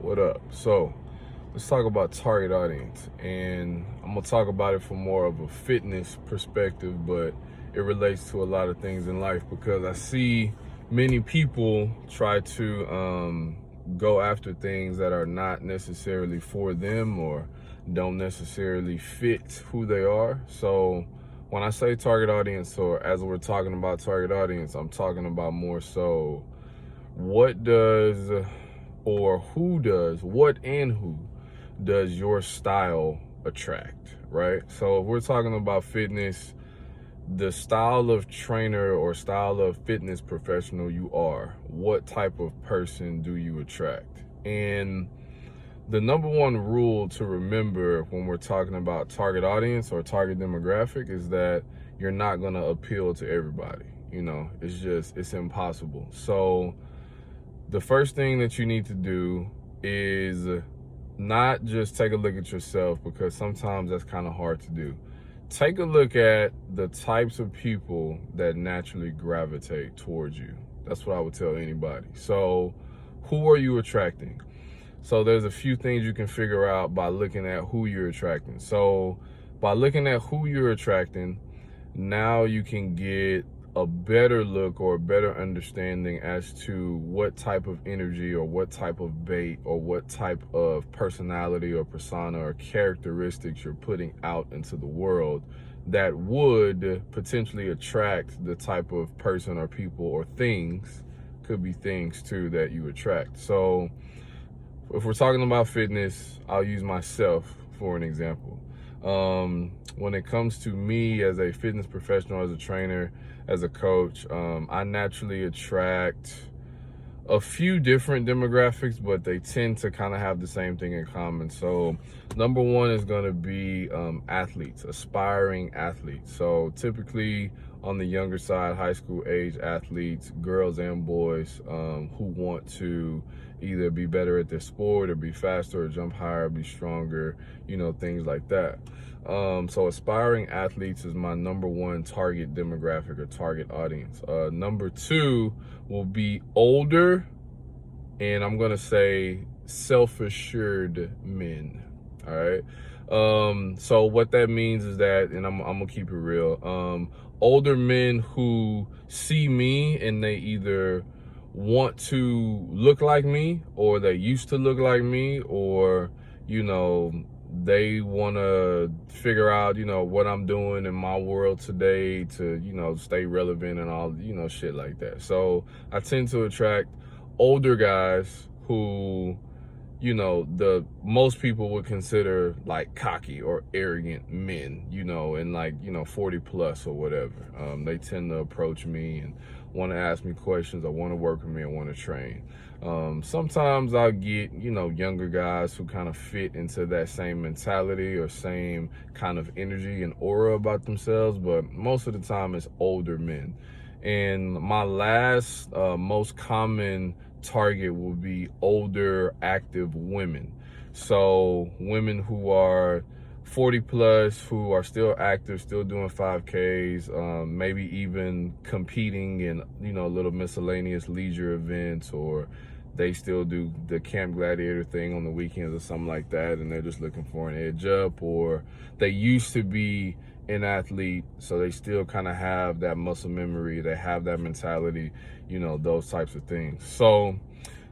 What up? So let's talk about target audience, and I'm gonna talk about it from more of a fitness perspective, but it relates to a lot of things in life because I see many people try to go after things that are not necessarily for them or don't necessarily fit who they are. So when I say target audience, or as we're talking about target audience, I'm talking about more so what does or who does, what and who does your style attract, right? So if we're talking about fitness, the style of trainer or style of fitness professional you are, what type of person do you attract? And the number one rule to remember when we're talking about target audience or target demographic is that you're not going to appeal to everybody. It's impossible. So the first thing that you need to do is not just take a look at yourself, because sometimes that's kind of hard to do. Take a look at the types of people that naturally gravitate towards you. That's what I would tell anybody. So who are you attracting? So there's a few things you can figure out by looking at who you're attracting. So by looking at who you're attracting, now you can get a better look or a better understanding as to what type of energy or what type of bait or what type of personality or persona or characteristics you're putting out into the world that would potentially attract the type of person or people or things, could be things too, that you attract. So if we're talking about fitness, I'll use myself for an example. When it comes to me as a fitness professional, as a trainer, as a coach, I naturally attract a few different demographics, but they tend to kind of have the same thing in common. So number one is going to be athletes, aspiring athletes. So typically on the younger side, high school age athletes, girls and boys, who want to either be better at their sport or be faster or jump higher, be stronger, things like that. So aspiring athletes is my number one target demographic or target audience. Number two will be older, and I'm gonna say self-assured men. All right. So what that means is that, and I'm gonna keep it real. Older men who see me and they either want to look like me, or they used to look like me, or they want to figure out what I'm doing in my world today to stay relevant and all shit like that. So I tend to attract older guys who the most people would consider like cocky or arrogant men, and 40 plus or whatever. They tend to approach me and want to ask me questions, or want to work with me, or want to train. Sometimes I'll get, younger guys who kind of fit into that same mentality or same kind of energy and aura about themselves, but most of the time it's older men. And my last, most common target will be older, active women. So women who are 40 plus, who are still active, still doing 5Ks, maybe even competing in, little miscellaneous leisure events, or they still do the Camp Gladiator thing on the weekends or something like that, and they're just looking for an edge up, or they used to be an athlete, so they still kind of have that muscle memory, they have that mentality, those types of things. So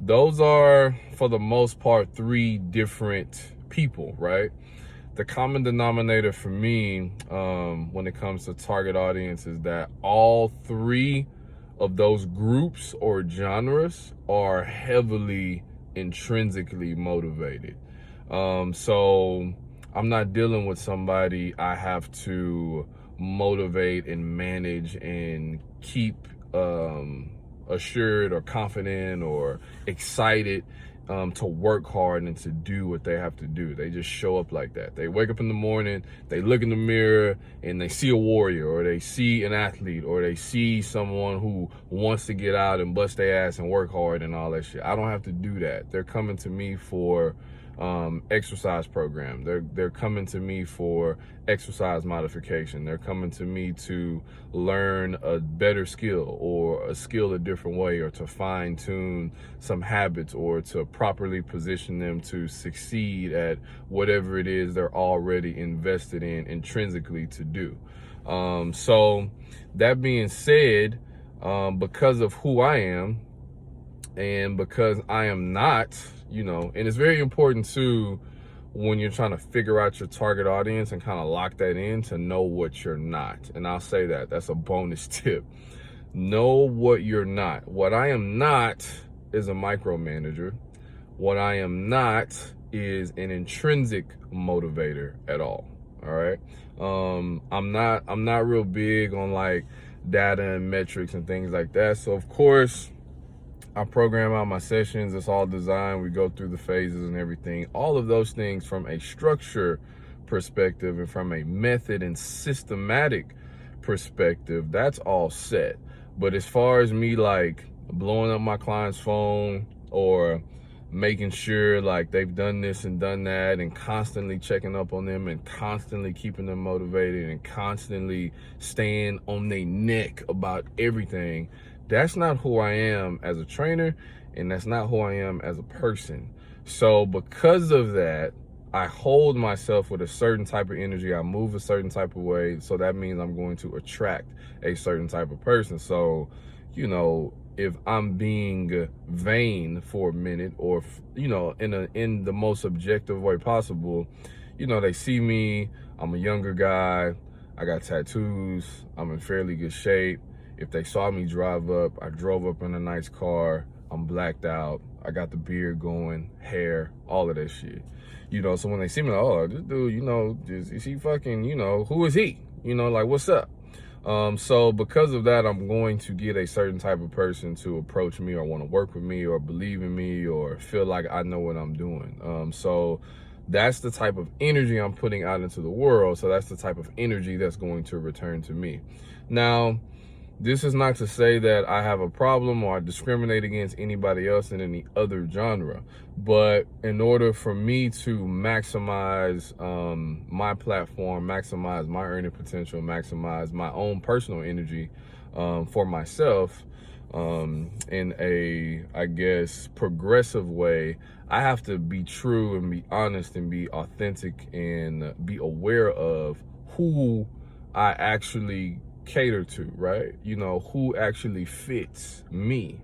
those are, for the most part, three different people, right? The common denominator for me, when it comes to target audience, is that all three of those groups or genres are heavily intrinsically motivated. So I'm not dealing with somebody I have to motivate and manage and keep assured or confident or excited to work hard and to do what they have to do. They just show up like that. They wake up in the morning, they look in the mirror, and they see a warrior, or they see an athlete, or they see someone who wants to get out and bust their ass and work hard and all that shit. I don't have to do that. They're coming to me for exercise program. They're coming to me for exercise modification. They're coming to me to learn a better skill, or a skill a different way, or to fine tune some habits, or to properly position them to succeed at whatever it is they're already invested in intrinsically to do. So that being said, because of who I am, and because I am not, and it's very important too, when you're trying to figure out your target audience and kind of lock that in, to know what you're not. And I'll say that's a bonus tip. Know what you're not. What I am not is a micromanager. What I am not is an intrinsic motivator at all. All right. I'm not real big on like data and metrics and things like that. So of course, I program out my sessions. It's all designed. We go through the phases and everything. All of those things from a structure perspective and from a method and systematic perspective, that's all set. But as far as me like blowing up my client's phone, or making sure like they've done this and done that, and constantly checking up on them, and constantly keeping them motivated, and constantly staying on their neck about everything, that's not who I am as a trainer, and that's not who I am as a person. So because of that, I hold myself with a certain type of energy. I move a certain type of way. So that means I'm going to attract a certain type of person. So, if I'm being vain for a minute, or, in the most objective way possible, they see me, I'm a younger guy, I got tattoos, I'm in fairly good shape. If they saw me drive up, I drove up in a nice car, I'm blacked out, I got the beard going, hair, all of that shit. So when they see me, like, oh, this dude, is he fucking, who is he? Like, what's up? So because of that, I'm going to get a certain type of person to approach me, or want to work with me, or believe in me, or feel like I know what I'm doing. So that's the type of energy I'm putting out into the world. So that's the type of energy that's going to return to me. Now, this is not to say that I have a problem or I discriminate against anybody else in any other genre, but in order for me to maximize my platform, maximize my earning potential, maximize my own personal energy for myself in a, I guess, progressive way, I have to be true and be honest and be authentic and be aware of who I actually cater to, right? Who actually fits me,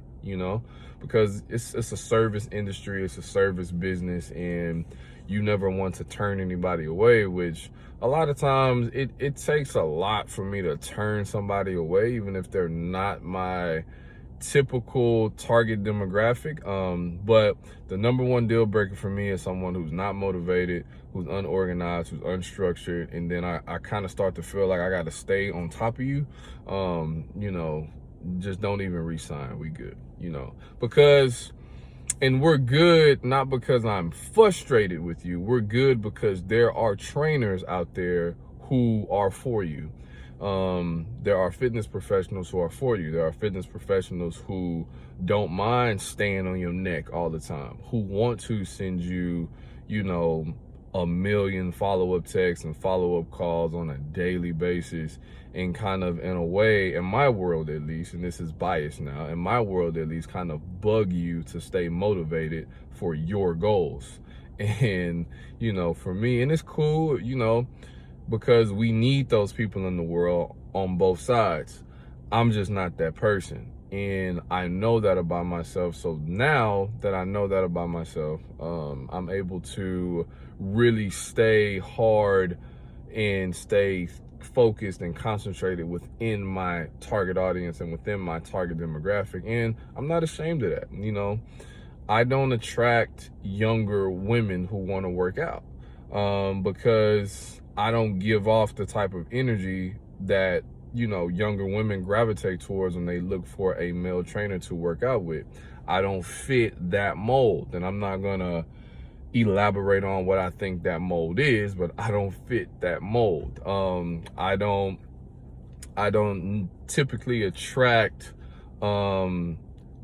because it's a service industry, it's a service business, and you never want to turn anybody away, which a lot of times it takes a lot for me to turn somebody away, even if they're not my typical target demographic. But the number one deal breaker for me is someone who's not motivated, who's unorganized, who's unstructured, and then I kind of start to feel like I got to stay on top of you. Just don't even re-sign. We good, because, and we're good not because I'm frustrated with you. We're good because there are trainers out there who are for you. There are fitness professionals who are for you. There are fitness professionals who don't mind staying on your neck all the time, who want to send you, a million follow-up texts and follow-up calls on a daily basis, and kind of, in a way, in my world at least, and this is biased now, in my world at least, kind of bug you to stay motivated for your goals. And, for me, and it's cool, because we need those people in the world on both sides. I'm just not that person. And I know that about myself. So now that I know that about myself, I'm able to really stay hard and stay focused and concentrated within my target audience and within my target demographic. And I'm not ashamed of that. I don't attract younger women who want to work out because I don't give off the type of energy that, younger women gravitate towards when they look for a male trainer to work out with. I don't fit that mold, and I'm not gonna elaborate on what I think that mold is, but I don't fit that mold. I don't typically attract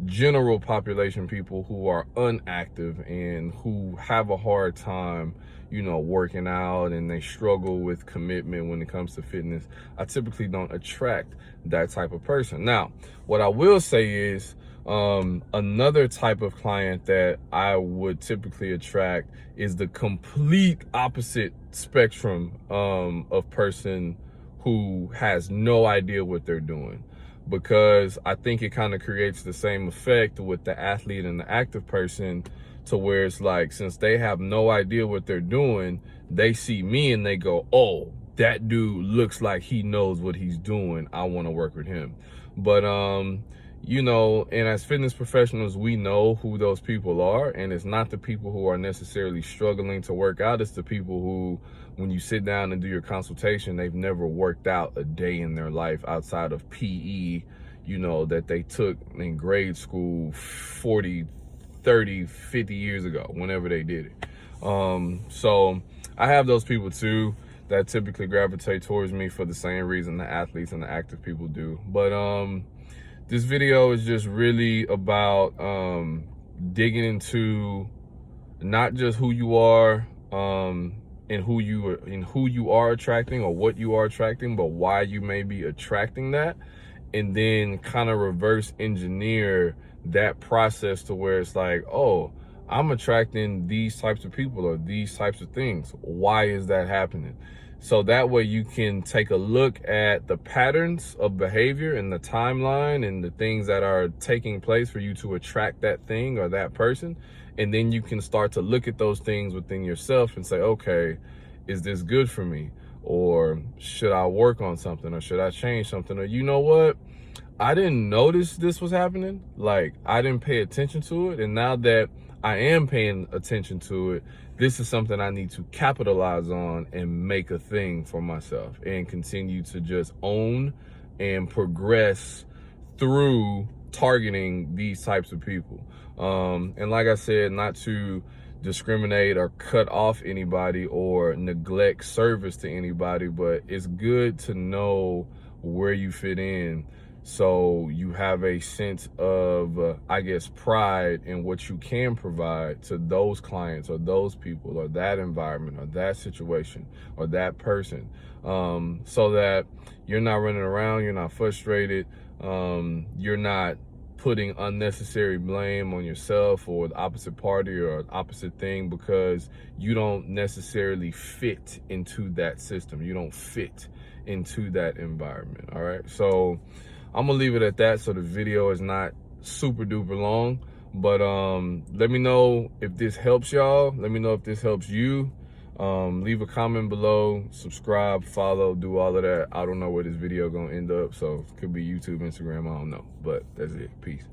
general population people who are inactive and who have a hard time, you know, working out, and they struggle with commitment when it comes to fitness, I typically don't attract that type of person. Now, what I will say is, another type of client that I would typically attract is the complete opposite spectrum of person who has no idea what they're doing. Because I think it kind of creates the same effect with the athlete and the active person, to where it's like, since they have no idea what they're doing, they see me and they go, oh, that dude looks like he knows what he's doing, I want to work with him. But you know, and as fitness professionals, we know who those people are, and it's not the people who are necessarily struggling to work out. It's the people who, when you sit down and do your consultation, they've never worked out a day in their life outside of PE, you know, that they took in grade school 40, 30, 50 years ago, whenever they did it. So I have those people too that typically gravitate towards me for the same reason the athletes and the active people do. But this video is just really about digging into not just who you are and who you are attracting, or what you are attracting, but why you may be attracting that, and then kind of reverse engineer that process to where it's like, oh, I'm attracting these types of people or these types of things. Why is that happening? So that way you can take a look at the patterns of behavior and the timeline and the things that are taking place for you to attract that thing or that person. And then you can start to look at those things within yourself and say, okay, is this good for me? Or should I work on something? Or should I change something? Or, you know what? I didn't notice this was happening. Like, I didn't pay attention to it. And now that I am paying attention to it, this is something I need to capitalize on and make a thing for myself, and continue to just own and progress through targeting these types of people. And like I said, not to discriminate or cut off anybody or neglect service to anybody, but it's good to know where you fit in, so you have a sense of, I guess, pride in what you can provide to those clients or those people or that environment or that situation or that person, so that you're not running around, you're not frustrated, you're not putting unnecessary blame on yourself or the opposite party or opposite thing, because you don't necessarily fit into that system. You don't fit into that environment. All right, so I'm gonna leave it at that, so the video is not super duper long. But let me know if this helps y'all. Let me know if this helps you. Leave a comment below, subscribe, follow, do all of that. I don't know where this video gonna end up, so it could be YouTube, Instagram, I don't know, but that's it. Peace.